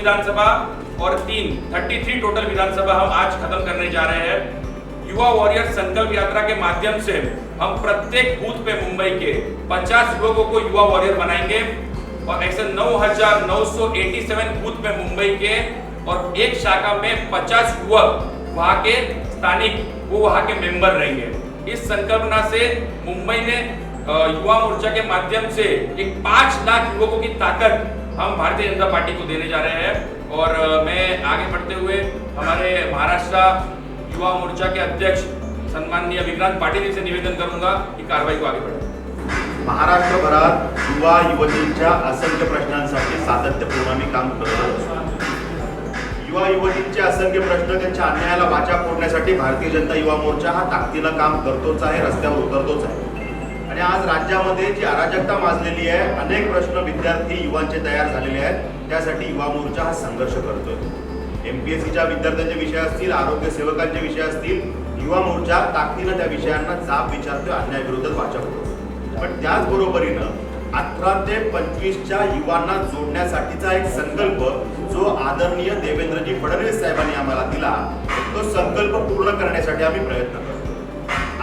विधानसभा और 33 टोटल विधानसभा हम आज खत्म करने जा रहे हैं। युवा वॉरियर संकल्प यात्रा के माध्यम से हम प्रत्येक बूथ पे मुंबई के 50 युवकों को युवा वॉरियर बनाएंगे और ऐसे 9,987 बूथ पे मुंबई के और एक शाखा में 50 युवक वहां के स्थानिक वो वहां के मेंबर रहेंगे। इस संकल्पना से मुंबई ने युवा मोर्चा के माध्यम से एक 5 लाख युवकों की ताकत हम भारतीय जनता पार्टी को देने जा रहे हैं। और मैं आगे बढ़ते हुए हमारे महाराष्ट्र युवा मोर्चा के अध्यक्ष सन्माननीय विक्रांत पाटील जी से निवेदन करूंगा कि कार्रवाई को आगे बढ़ाएं। महाराष्ट्रभरात युवा युवतींच्या असंख्य प्रश्नांसाठी सातत्यपूर्ण आम्ही काम करतो। युवा युवतींचे असंख्य प्रश्न त्यांच्या अन्यायाला वाचा फोडण्यासाठी भारतीय जनता युवा मोर्चा हा ताकदीनं काम करतोच आहे, रस्त्यावर उतरतोच आहे। आणि आज राज्यामध्ये जी अराजकता माजलेली आहे, अनेक प्रश्न विद्यार्थी युवांचे तयार झालेले आहेत, त्यासाठी युवा मोर्चा हा संघर्ष करतोय। एमपीएससीच्या विद्यार्थ्यांचे विषय असतील, आरोग्य सेवकांचे विषय असतील, युवा मोर्चा ताकदीनं त्या विषयांना जाब विचारतोय, अन्यायाविरोधात वाचा फोडतोय। पण त्याचबरोबरीनं 18 ते 25च्या युवांना जोडण्यासाठीचा एक संकल्प जो आदरणीय देवेंद्रजी फडणवीस साहेबांनी आम्हाला दिला, तो संकल्प पूर्ण करण्यासाठी आम्ही प्रयत्न करतो।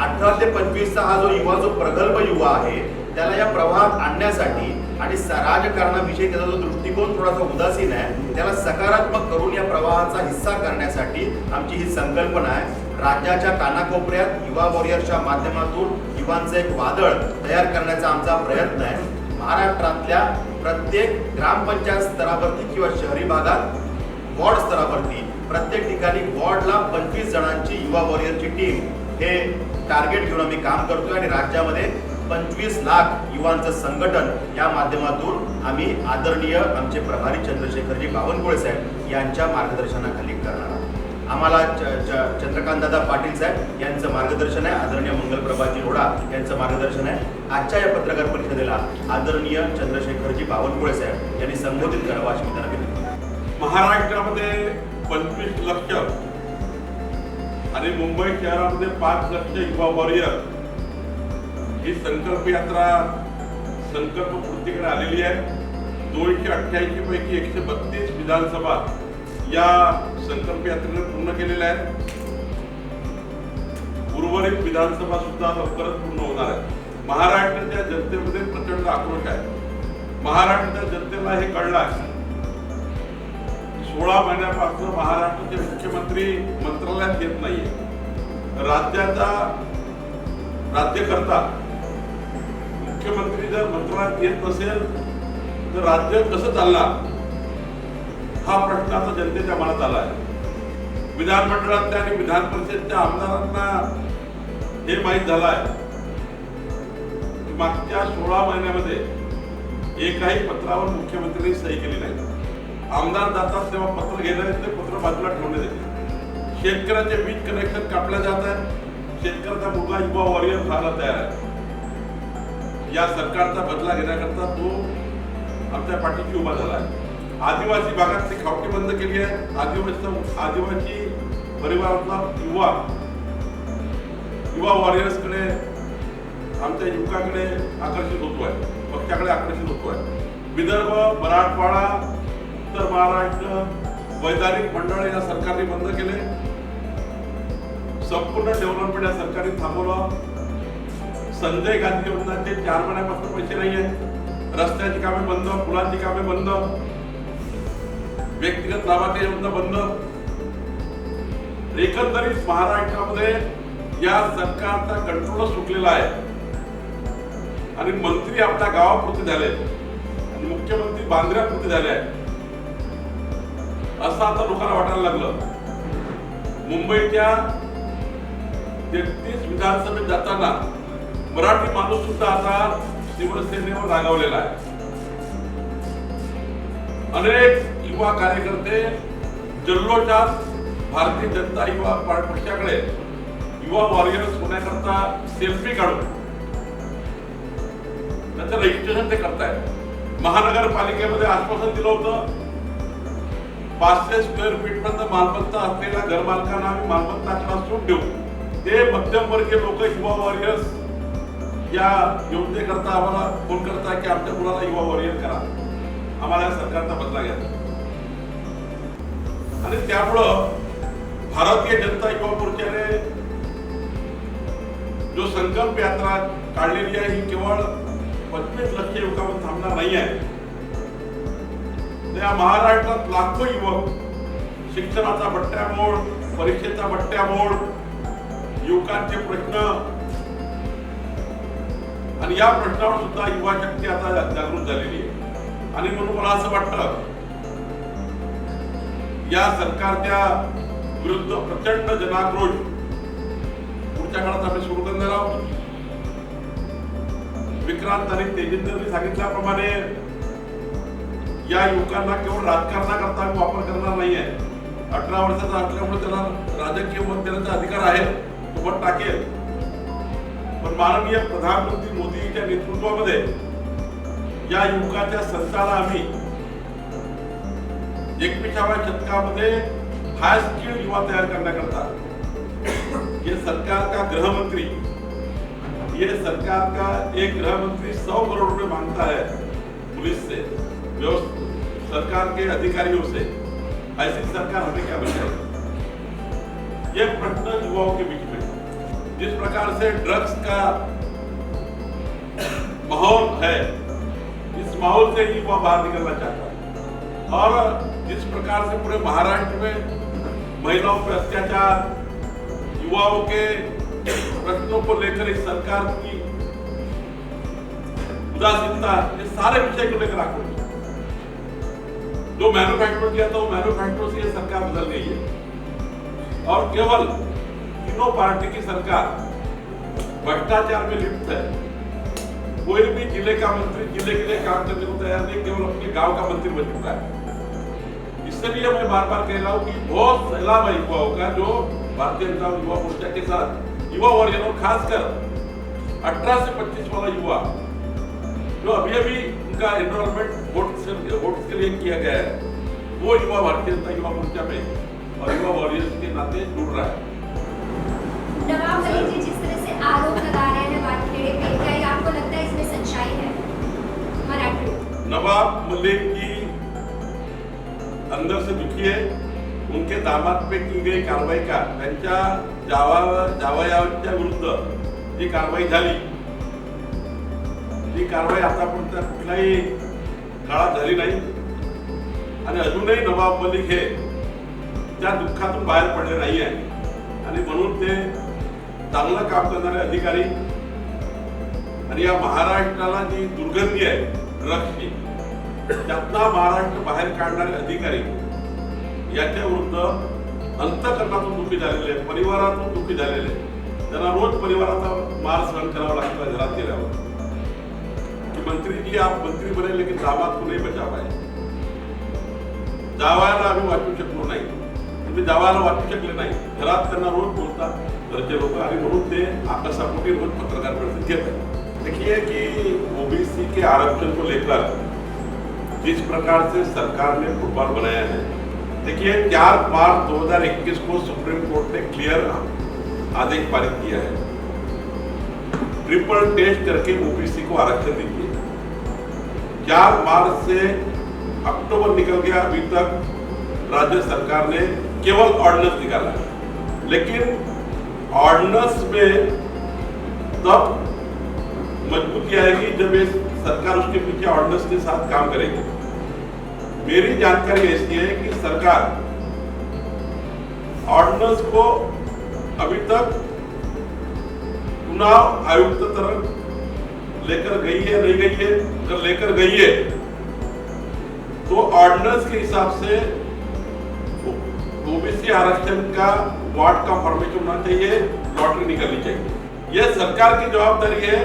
18 ते 25चा हा जो प्रगल्भ युवा आहे, त्याला या प्रवाहात आणण्यासाठी आणि राजकारणाविषयी त्याचा जो दृष्टिकोन थोडासा उदासीन आहे, त्याला सकारात्मक करून या प्रवाहाचा हिस्सा करण्यासाठी आमची ही संकल्पना आहे। राज्याच्या कानाकोपऱ्यात युवा वॉरियर्सच्या माध्यमातून युवांचं एक वादळ तयार करण्याचा आमचा प्रयत्न आहे। महाराष्ट्रातल्या प्रत्येक ग्रामपंचायत स्तरावरती किंवा शहरी भागात वॉर्ड स्तरावरती प्रत्येक ठिकाणी वॉर्डला 25 जणांची युवा वॉरियरची टीम हे टार्गेट घेऊन आम्ही काम करतोय आणि राज्यामध्ये 25 लाख युवांचं संघटन या माध्यमातून आम्ही आदरणीय आमचे प्रभारी चंद्रशेखरजी बावनकुळे साहेब यांच्या मार्गदर्शनाखाली करणार आहोत। आम्हाला चंद्रकांत दादा पाटील साहेब यांचं मार्गदर्शन आहे, आदरणीय मंगलप्रभाजी रोडा यांचं मार्गदर्शन आहे। आजच्या या पत्रकार परिषदेला आदरणीय चंद्रशेखरजी बावनकुळे साहेब यांनी संबोधित करावं अशी विनंती केली। महाराष्ट्रामध्ये 25 लक्ष आणि मुंबई शहरामध्ये 5 लक्ष युवा वॉरियर ही संकल्प यात्रा संकल्प पूर्तीकडे आलेली आहे। 288 पैकी 132 विधानसभा या संकल्प यात्रेने पूर्ण केलेल्या आहेत। उर्वरित विधानसभा सुद्धा लवकरच पूर्ण होणार आहे। महाराष्ट्राच्या जनतेमध्ये प्रचंड आक्रोश आहे। महाराष्ट्राच्या जनतेला हे कळलं आहे 16 महिन्यापासून महाराष्ट्राचे मुख्यमंत्री मंत्रालयात येत नाहीये। राज्यकर्ता मुख्यमंत्री जर मंत्रालयात येत नसेल तर राज्य कसं चालणार हा प्रश्न आता जनतेच्या मनात आला आहे। विधानमंडळातल्या आणि विधान परिषदेच्या आमदारांना हे माहीत झालं आहे की मागच्या 16 महिन्यामध्ये एकाही पत्रावर मुख्यमंत्र्यांनी सही केली नाही। आमदार जातात तेव्हा पत्र घेणार ते पत्र बाजूला ठेवण्यात येते। शेतकऱ्याचे वीज कनेक्शन कापल्या जात आहे। शेतकऱ्याचा मुलगा युवा वॉरियर व्हायला तयार आहे। या सरकारचा बदला घेण्याकरता तो आमच्या पाठीशी उभा झाला आहे। आदिवासी भागातली खावटी बंद केली आहे। आदिवासी परिवारातला युवा वॉरियर्सकडे आमच्या युवकाकडे आकर्षित होतोय, पक्षाकडे आकर्षित होतोय। विदर्भ, मराठवाडा, उत्तर महाराष्ट्र वैधानिक मंडळ या सरकारने बंद केले। संपूर्ण डेव्हलपमेंट या सरकारने थांबवलं। संजय गांधी योजनाचे 4 महिन्यापासून पैसे नाही आहेत। रस्त्याची कामे बंद, पुलांची कामे बंद, व्यक्तिगत लाभार्थी योजना बंद। एकंदरीत महाराष्ट्रामध्ये या सरकारचा कंट्रोल सुटलेला आहे आणि मंत्री आपल्या गावापुरते झाले आणि मुख्यमंत्री बांद्र्यापुरते झाले आहेत असं आता लोकांना वाटायला लागलं। मुंबईच्या 33 विधानसभेत जाताना मराठी माणूस सुद्धा आता शिवसेनेवर रागावलेला आहे। अनेक युवा कार्यकर्ते जल्लोषात भारतीय जनता युवा पक्षाकडे युवा वॉरियर्स होण्याकरता सेल्फी काढून त्याचं रजिस्ट्रेशन ते करतायत। महानगरपालिकेमध्ये आश्वासन दिलं होतं 500 स्क्वेअर फीट पर्यंत मालमत्ता असलेल्या घरमालकांना आम्ही मालमत्ता सूट देऊ। ते मध्यमवर्गीय लोक युवा वॉरियर्स या योजनेकरता आम्हाला फोन करतात की आमच्या मुलाला युवा वॉरियर करा, आम्हाला सरकारचा बदला घ्यायचा। आणि त्यामुळं भारतीय जनता युवा मोर्चाने जो संकल्प यात्रा काढलेली आहे ही केवळ 25 लाख युवकांवर थांबणार नाही आहे. या महाराष्ट्रात लाखो युवक शिक्षणाचा बट्ट्यामोड, परीक्षेचा बट्ट्यामोड, युवकांचे प्रश्न आणि या प्रश्नावर सुद्धा युवा शक्ती आता जागृत झालेली आहे. आणि म्हणून मला असं वाटतं या सरकारच्या विरुद्ध प्रचंड जनाक्रोश पुढच्या काळात आम्ही सुरू करणार आहोत. विक्रांत आणि तेजेंद्रने सांगितल्याप्रमाणे या युवकांना केवळ राजकारणाकरता आम्ही वापर करणार नाहीये. 18 वर्षाचा असल्यामुळे त्याला राजकीय मत देण्याचा अधिकार आहे, तो मत टाकेल. पण माननीय प्रधानमंत्री मोदींच्या नेतृत्वामध्ये या युवकाच्या संस्थाला आम्ही 21व्या शतकामध्ये हाय स्किल युवा तयार करण्याकरता ये सरकार का गृहमंत्री, ये सरकार का एक गृहमंत्री 100 करोड़ रुपए मांगता है पुलिस से, सरकार के अधिकारियों से. ऐसी सरकार हमें क्या बचाएगी? ये प्रश्न युवाओं के बीच में, जिस प्रकार से ड्रग्स का माहौल है, इस माहौल से ही युवा बाहर निकलना चाहता है. और जिस प्रकार से पूरे महाराष्ट्र में महिलाओं पर अत्याचार, युवाओं के प्रश्नों को लेकर इस सरकार की उदासीनता, ये सारे विषय को लेकर आक्रोश. जो मैन्युफैक्चर किया था वो मैन्युफैक्चर से ये सरकार बदल गई है और केवल तीनों पार्टी की सरकार भ्रष्टाचार में लिप्त है. कोई भी जिले का मंत्री जिले के लिए काम करने को तैयार नहीं, केवल अपने गांव का मंत्री बन चुका है. इसलिए मैं बार बार कह रहा हूँ कि बहुत सैलाब है युवाओं का जो भारतीय जनता युवा मोर्चा के साथ युवा वर्ग और खासकर 18 से 25 वाला युवा जो अभी उनका एनरोलमेंट वोट्स के लिए किया गया है, वो युवा भारतीय जनता युवा मोर्चा में और युवा वॉरियर्स के नाते जुड़ रहा है. नवाब मलिक जी जिस तरह से आरोप लगा रहे हैं वानखेड़े पे, क्या ये आपको लगता है इसमें सच्चाई है? मराठी नवाब मलिक जी अंदर से दुखी है. उनके दामाद पे की गई कारवाई का त्यांच्या जावयाच्या विरुद्ध जी कारवाई झाली, ती कारवाई आतापर्यंत कुठल्याही काळात झाली नाही. आणि अजूनही नवाब मलिक हे त्या दुःखातून बाहेर पडले नाही आहे. आणि म्हणून ते चांगलं काम करणारे अधिकारी आणि या महाराष्ट्राला जी दुर्गंधी आहे ड्रग्सची, त्यातला महाराष्ट्र बाहेर काढणारे अधिकारी याच्या विरुद्ध अंतःकरणातून दुःखी झालेले, परिवारातून दुःखी झालेले, त्यांना रोज परिवाराचा मार सहन करावा लागतो घरात गेल्यावर. कि मंत्री जी आप मंत्री बने लेकिन दामाद को नहीं बचा पाए. जावयाला आम्ही वाचू शकलो नाही, तुम्ही जावयाला वाचू शकले नाही. घरात त्यांना रोज बोलतात घरचे लोक आणि म्हणून ते आकाशापोटी रोज पत्रकार परिषद घेत आहेत. देखिए कि ओबीसी के आरक्षण को लेकर जिस प्रकार से सरकार ने फुटबॉल बनाया है, देखिए 4 मार्च 2021 को सुप्रीम कोर्ट ने क्लियर आदेश पारित किया है. ट्रिपल टेस्ट करके ओबीसी को आरक्षण दीजिए. 4 मार्च से अक्टूबर निकल गया, अभी तक राज्य सरकार ने केवल ऑर्डिनेंस निकाला है. लेकिन ऑर्डिनेंस में तब मजबूती आएगी जब ये सरकार उसके पीछे ऑर्डिनेंस के साथ काम करेगी. मेरी जानकारी ऐसी है कि सरकार ऑर्डिनेंस को अभी तक चुनाव आयुक्त तरफ लेकर गई है नहीं गई है. अगर लेकर गई है तो ऑर्डिनेंस के हिसाब से ओबीसी आरक्षण का वार्ड का फॉर्मेशन होना चाहिए, लॉटरी निकलनी चाहिए. यह सरकार की जवाबदारी है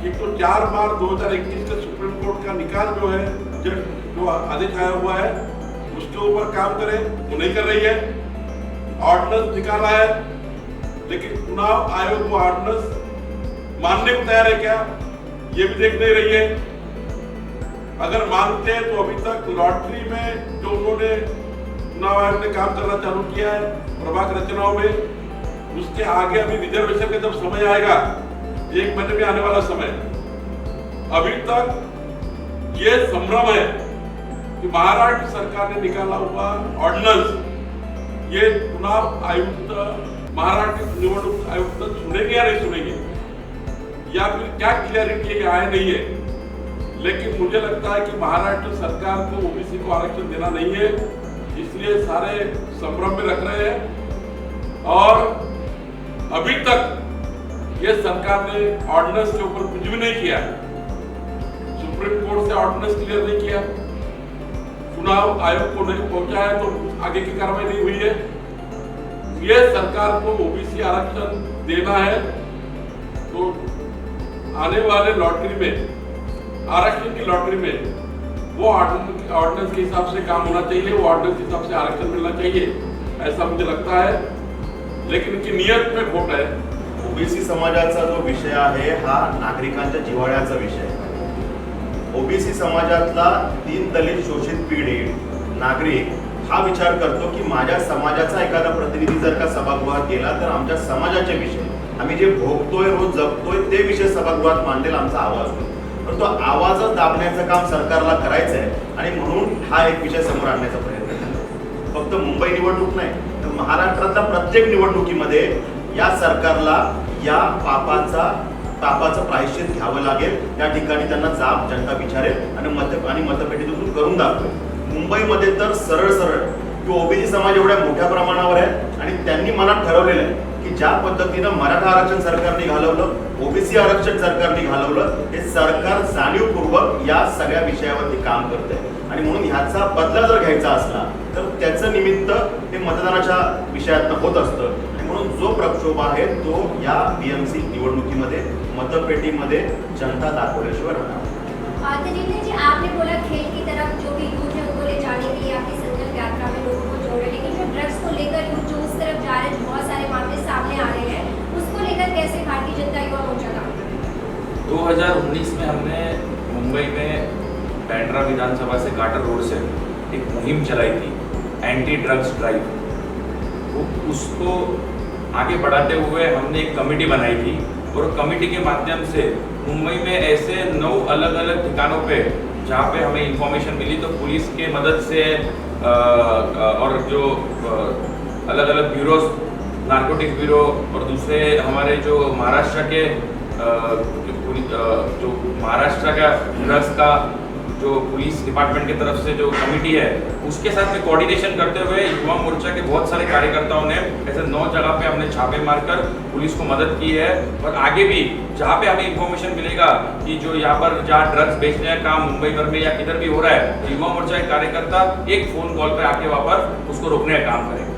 कि तो 4 मार्च 2021 के सुप्रीम कोर्ट का निकाल जो है, जो आदेश आया हुआ है, उसके ऊपर काम करे. वो नहीं कर रही है. ऑर्डिनेंस निकाला है लेकिन चुनाव आयोग वो ऑर्डिनेंस मानने को तैयार है क्या, ये भी देख नहीं रही है. अगर मानते हैं तो अभी तक लॉटरी में जो उन्होंने चुनाव आयोग ने काम करना चालू किया है प्रभाग रचनाओं में, उसके आगे अभी रिजर्वेशन का जब समय आएगा, 1 महीने में आने वाला समय, अभी तक ये संभ्रम है कि महाराष्ट्र सरकार ने निकाला हुआ ऑर्डिनेंस ये चुनाव आयुक्त, महाराष्ट्र निवडणूक आयुक्त सुनेंगे या नहीं सुनेंगे, या फिर क्या क्लियरिटी आया नहीं है। लेकिन मुझे लगता है कि महाराष्ट्र सरकार को ओबीसी को आरक्षण देना नहीं है, इसलिए सारे संभ्रम में रख रहे हैं। और अभी तक ये सरकार ने ऑर्डिनेंस के ऊपर कुछ भी नहीं किया, सुप्रीम कोर्ट से ऑर्डिनेंस क्लियर नहीं किया, चुनाव आयोग को नहीं पहुंचा है, तो आगे की कार्रवाई नहीं हुई है। ये सरकार को ओबीसी आरक्षण देना है तो आने वाले लॉटरी में, आरक्षण की लॉटरी में वो ऑर्डिनेंस के हिसाब से काम होना चाहिए, वो ऑर्डिनेंस के हिसाब से आरक्षण मिलना चाहिए, ऐसा मुझे लगता है। लेकिन इनकी नियत में खोट है। ओबीसी समाजाचा जो विषय आहे हा नागरिकांच्या जिव्हाळ्याचा विषय आहे। ओबीसी समाजातला दीनदलित शोषित पीडित नागरिक हा विचार करतो की माझ्या समाजाचा एखादा प्रतिनिधी जर का सभागृहात गेला तर आमच्या समाजाचे विषय, आम्ही जे भोगतोय, रोज जगतोय ते विषय सभागृहात मांडेल, आमचा आवाज होईल। परंतु आवाजच दाबण्याचं काम सरकारला करायचं आहे आणि म्हणून हा एक विषय समोर आणण्याचा प्रयत्न केला। फक्त मुंबई निवडणूक नाही तर महाराष्ट्रातल्या प्रत्येक निवडणुकीमध्ये या सरकारला या पापाचं प्रायश्चित घ्यावं लागेल। त्या ठिकाणी त्यांना जाब जनता विचारेल आणि मतपेटीतून करून दाखवेल। मुंबईमध्ये तर सरळ की ओबीसी समाज एवढ्या मोठ्या प्रमाणावर आहे आणि त्यांनी मनात ठरवलेलं आहे की ज्या पद्धतीनं मराठा आरक्षण सरकारने घालवलं, ओबीसी आरक्षण सरकारने घालवलं, हे सरकार जाणीवपूर्वक या सगळ्या विषयावरती काम करते आणि म्हणून ह्याचा बदला जर घ्यायचा असला तर त्याचं निमित्त हे मतदानाच्या विषयातनं होत असतं आणि म्हणून जो प्रक्षोभ आहे तो या बीएमसी निवडणुकीमध्ये मतपेटीमध्ये जनता दाखवल्याशिवाय राहणार। तजिंदर जी, आपने बोला खेल की तरफ जो भी यूथ है उनको ले जाने के लिए आपकी संकल्प यात्रा में लोगों को जोड़ रहे हैं, लेकिन जो ड्रग्स को लेकर यूथ जो उस तरफ जा रहे हैं, बहुत सारे मामले सामने आ रहे हैं, उसको लेकर कैसे भारतीय जनता युवा मोर्चा काम कर रही है? 2019 में हमने मुंबई में बैंड्रा विधानसभा से घाटर रोड से एक मुहिम चलाई थी, एंटी ड्रग्स ड्राइव। उसको आगे बढ़ाते हुए हमने एक कमेटी बनाई थी और कमेटी के माध्यम से मुंबई में ऐसे 9 अलग अलग ठिकानों पे जहाँ पे हमें इंफॉर्मेशन मिली तो पुलिस के मदद से और जो अलग अलग ब्यूरोज, नारकोटिक ब्यूरो और दूसरे हमारे जो महाराष्ट्र के जो महाराष्ट्र का ड्रग्स का जो पुलिस डिपार्टमेंट की तरफ से जो कमेटी है उसके साथ में कोऑर्डिनेशन करते हुए युवा मोर्चा के बहुत सारे कार्यकर्ताओं ने ऐसे 9 जगह पे हमने छापे मारकर पुलिस को मदद की है। और आगे भी जहाँ पे हमें इंफॉर्मेशन मिलेगा कि जो यहाँ पर जहाँ ड्रग्स बेचने का काम मुंबई भर में या किधर भी हो रहा है तो युवा मोर्चा के कार्यकर्ता एक फोन कॉल पे आके वहाँ पर उसको रोकने का काम करेंगे।